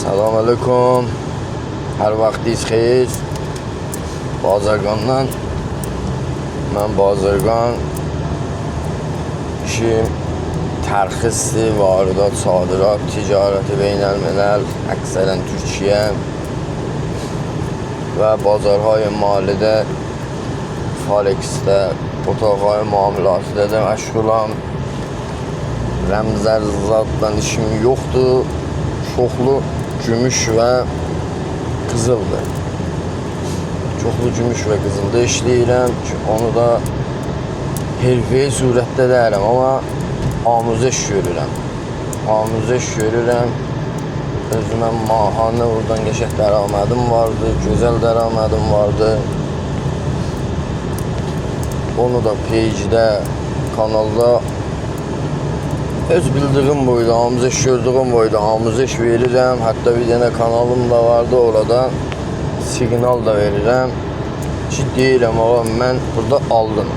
Salam aleyküm. Hər vaxtınız xeyir. Bazargandan. Mən Bazargan. İşim tərxisdir, varidat, sadirat, ticarəti beynəlmiləl, əksərən Türkiyə və bazarhay malidə, Forex-də, otaqhay müamilatı da məşğulam. Rəmzər zaddan işim yoxdur. Çoxlu gümüş və qızıldır. Çoxlu gümüş və qızılda işləyirəm ki, onu da herfeyi surətdə deyirəm, amma amuzəş görürəm. Amuzəş görürəm. Özümə mahanə oradan qəşəng dəramədim vardı, gözəl dəramədim vardı. Onu da page-də, kanalda öz bildiyim boyda, amuzəş gördüyüm boyda amuzəş verirəm. Hətta bir dənə kanalım da vardı, orada siqnal da verirəm ki, deyirəm, ağa mən burada aldım,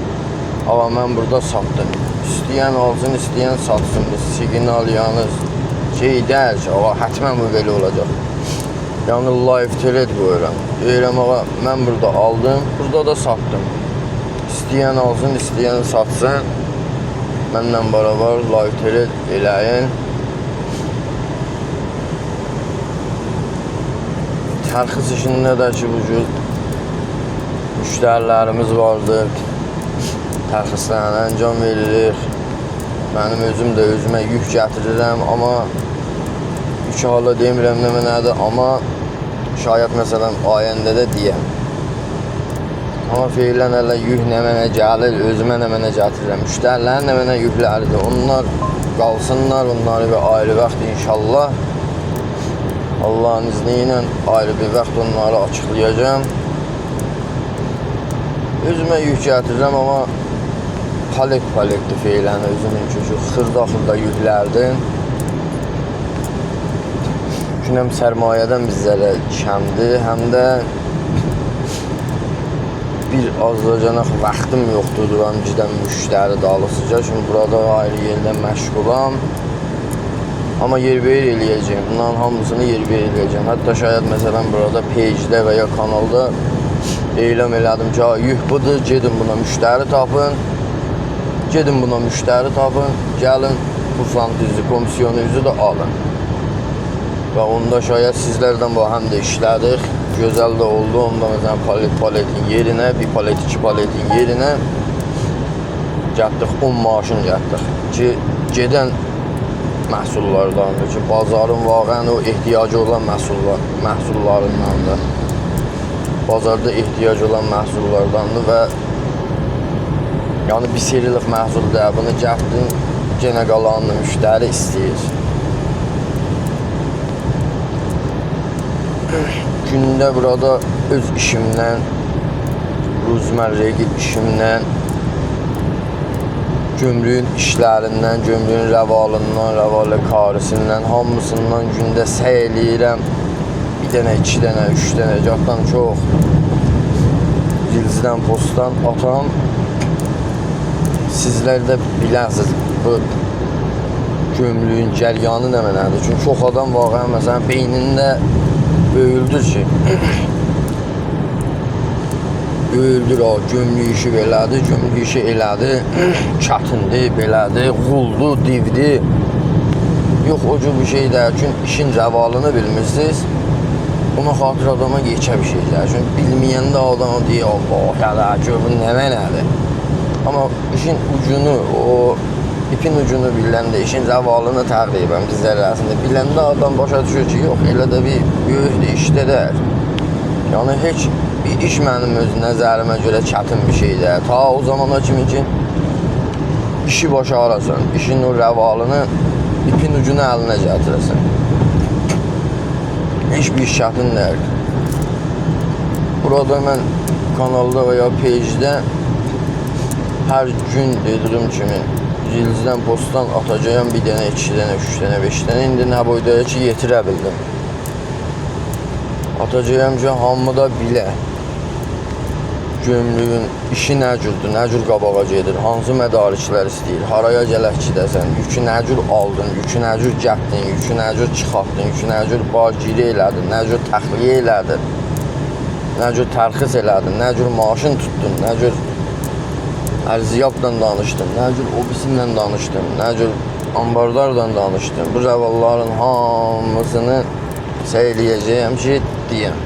ağa mən burada satdım. İstəyən alsın, istəyən satsın. Siqnal yalnız şey deyil ki, ağa hətmən bu belə olacaq. Yəni live trade qoyuram. Deyirəm, ağa mən burada aldım, burada da satdım. İstəyən alsın, istəyən satsın. Məndən beraber live trade eləyin. Tərxis işində də ki, bu cür müştərilərimiz vardır. Tərxislərlə əncam verilir. Mənim özüm də özümə yük gətirirəm, amma yük hala demirəm nə mənədir, amma şayət məsələn ayəndə də deyəm. Amma feilən hələ yük nə mənə gəlir, özümə nə mənə gətirirəm. Müştərilərin nə mənə yükləridir. Onlar qalsınlar, onları bir ayrı vaxt inşallah. Allah'ın izni ilə ayrı bir vaxt onları açıqlayacağım. Özümə yük gətirirəm, amma paletdir feilən özümün çünki xırda yüklərdir. Çünki həm sərmayədən bizlərə kəmdir, həm də bir azlacanaq vaxtım yoxdur duram gidən müştəri dalısıca. Çünki burada ayrı yerdə məşğulam. Amma yerbeyer eləyəcəyim. Bunların hamısını yerbeyer eləyəcəm. Hətta şayət məsələn burada page-də və ya kanalda eyləm elədim ki, yük budur, gedin buna müştəri tapın. Gedin buna müştəri tapın. Gəlin kursantınızı, komisyonunuzu da alın. Və onda şayət sizlərdən bu həm də işlədik. Gözəl də oldu. Onda məsələn paletin yerinə, bir palet, iki paletin yerinə gətdik 10 maşın gətdik ki, gedən məhsullardandır ki, bazarın vaqən o ehtiyacı olan məhsullarındandır. Bazarda ehtiyacı olan məhsullardandır və yəni bir serilik məhsul deyil. Bunu gətdin, genə qalanını müştəri istəyir. Gündə burada öz işimdən, ruzmərrəgi işimdən, gömrüyün işlərindən, gömrüyün rəvalından, rəvalə karisindən, hamısından gündə səy eləyirəm. Bir dənə, iki dənə, üç dənə, gətdən çox Zilzidən postdan atam. Sizlər də biləsiniz bu gömrüyün cəryanı nə mənədir. Çünki çox adam vaqəən məsələn beynində böyüldür ki, böyüldür o, gömrük işi belədir, gömrük işi elədir, çətindir, belədir, quldur, divdir. Yox, o cür bir şey deyil, çünki işin rəvalını bilmirsiniz, ona xatir adama geçə bir şey deyil. Çünki bilməyəndə adam deyir, Allah, ya gör, bu nə mənədir. Amma işin ucunu, o ipin ucunu biləndə, işin rəvalını təqribən bizlər arasında biləndə adam başa düşür ki, yox, elə də bir böyükdür, işdə deyil. Yəni, heç bir iş mənim öz nəzərimə görə çətin bir şey deyil. Ta o zamana kimi ki, işi başa arasan, işin o rəvalını, ipin ucunu əlinə gətirəsən. Heç bir iş çətin deyil. Burada mən kanalda və ya page-də hər gün dediyim kimi Zilzidən postdan atacağım bir dənə, iki dənə, üç dənə, beş dənə. İndi nə boydaya ki, yetirə bildim. Atacağım ki, hamı da bilə. gömrüyün işi nə cürdür, nə cür qabağa gedir, hansı mədariklər istəyir, haraya gələk gedəsən, yükü nə cür aldın, yükü nə cür gətdin, yükü nə cür çıxartdın, yükü nə cür bargiri elədin, nə cür təxliyə elədin, nə cür tərxis elədin, nə cür maşın tutdun, nə cür ərziyabdan danışdın, nə cür obisimlə danışdın, nə cür ambarlardan danışdın. Bu rəvalların hamısını səyləyəcəyəm ki, deyəm.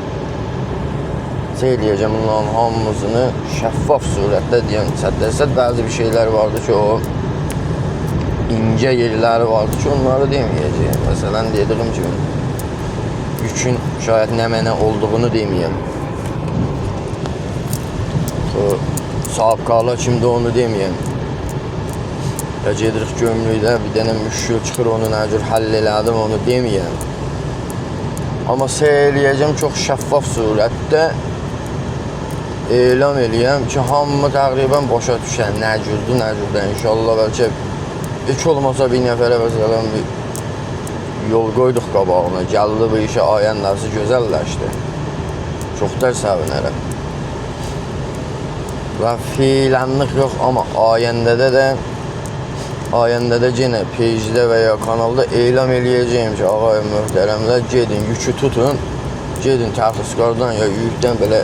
Eləyəcəm bunların hamısını şəffaf surətdə deyəm. Səddə bəzi bir şeylər vardı ki, o incə yerləri vardı ki, onları deməyəcəyəm. Məsələn, dediyim kimi, yükün şayət nə mənə olduğunu deməyəm. Sahibkarlar kimdə onu deməyəm. Ya gedirik gömrükdə bir dənə müşkül çıxır, onu nə cür həll elədim, onu deməyəm. Amma eləyəcəm çox şəffaf surətdə elan eləyəm ki, hamı təqribən başa düşən, nə cürdür, nə cürdə. İnşallah bəlkə heç olmasa bir nəfərə məsələn bir yol qoyduq qabağına, gəldi bu işə ayəndəsi gözəlləşdi. Çox da səvinərəm. Və fiilənlik yox, amma ayəndədə yenə pejdə və ya kanalda elan eləyəcəyim ki, ağay möhtərəmlər, gedin, yükü tutun, gedin tərxiskardan ya yükdən belə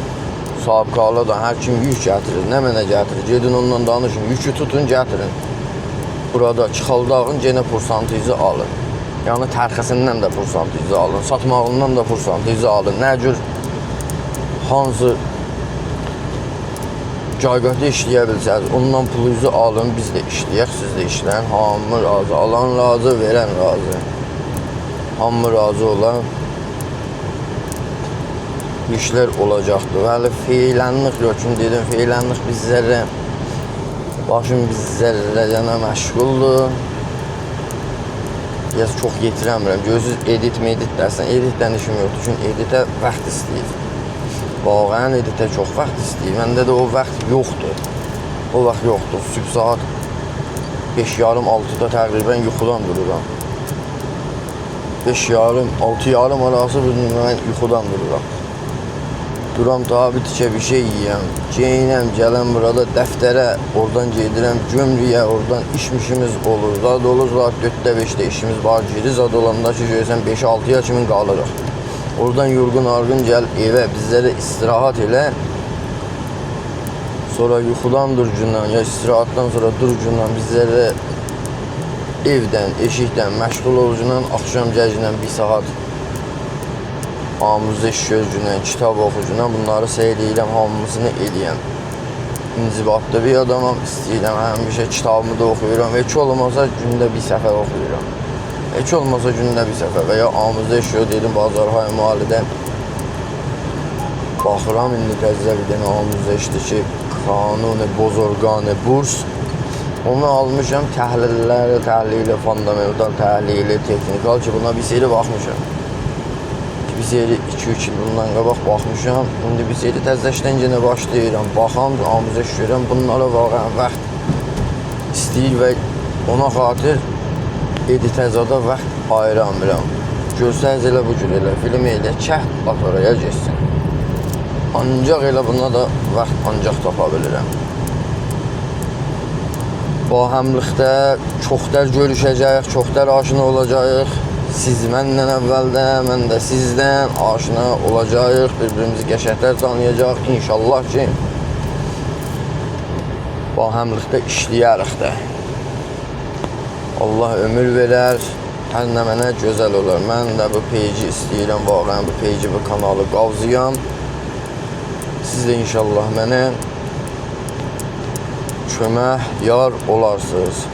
sahibkarlardan hər kim yük gətirir, nə mənə gətirir, gedin ondan danışın, yükü tutun, gətirin. Burada çıxaldağın yenə poursantizi alın. Yəni tərxisindən də poursantizi alın, satmağından da poursantizi alın. Nə cür, hansı cayqatı işləyə bilsəniz, ondan pulunuzu alın, biz də işləyək, siz də işləyin, hamı razı, alan razı, verən razı. Hamı razı olan işlər olacaqdır. Hələ feylənlik yox, çünki dedim, feylənlik bizlərə, başım bizlərə məşğuldur. Biraz çox yetirəmirəm. Gözünüz edit dərsən, editdən işim yoxdur, çünki editə vaxt istəyir. Bağən editə çox vaxt istəyir. Məndə də o vaxt yoxdur. O vaxt yoxdur. Sübh saat 5:30-6-da təqribən yuxudan dururam. 5:30-6:30 arası mən yuxudan dururam. Duram daha bir tikə bir şey yiyəm, geyinəm, gələm burada dəftərə, oradan gedirəm gömrüyə, oradan işmişimiz olur. Zad olur, saat 4-də 5-də işimiz var, geri zad olanda ki, görsən 5-6-ya kimin qalırıq. Oradan yorğun arğın gəl evə, bizlərə istirahat elə. Sonra yuxudan durcundan, ya istirahatdan sonra durcundan bizlərə evdən, eşikdən, məşğul olucundan, axşam gəcindən 1 saat amuzda iş gözündən, kitab oxucundan bunları seyrəyirəm, hamısını eləyəm. İnzibatda bir adamam, istəyirəm, həmişə kitabımı da oxuyuram. Heç olmasa gündə bir səfər oxuyuram. Heç olmasa gündə bir səfər və ya amuzda iş göz dedim, Bazarhay Mahallidə baxıram, indi təzə bir dənə amuzda işdir ki, Kanuni Bozorgani Burs. Onu almışam, təhlili, fundamental təhlili, texnikal ki, buna bir seri baxmışam. Bir seri 2-3 il bundan qabaq baxmışam. İndi bir seri təzəşdən yenə başlayıram. Baxam, amuzda iş görürəm, bunlara vaxt istəyir və ona xatir editəzada vaxt ayıramıram. Görsəniz elə bu gün elə, film elə, kəhd at oraya geçsin. Ancaq elə buna da vaxt ancaq tapa bilirəm. Bu həmlikdə çoxlar görüşəcəyik, çoxlar aşina olacağıq. Siz məndən əvvəldə, mən də sizdən aşina olacağıq, bir-birimizi qəşənglər tanıyacaq. İnşallah ki, bu həmlikdə işləyərik də. Allah ömür verər, hər nə mənə gözəl olar. Mən də bu peyci istəyirəm, vaxtən bu peyci, bu kanalı qavzıyam. Siz də inşallah mənə kömək, yar olarsınız.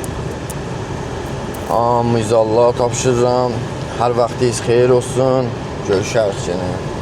Hamınızı Allah'a tapşırıram. Hər vaxtınız xeyir olsun. Görüşərik yenə.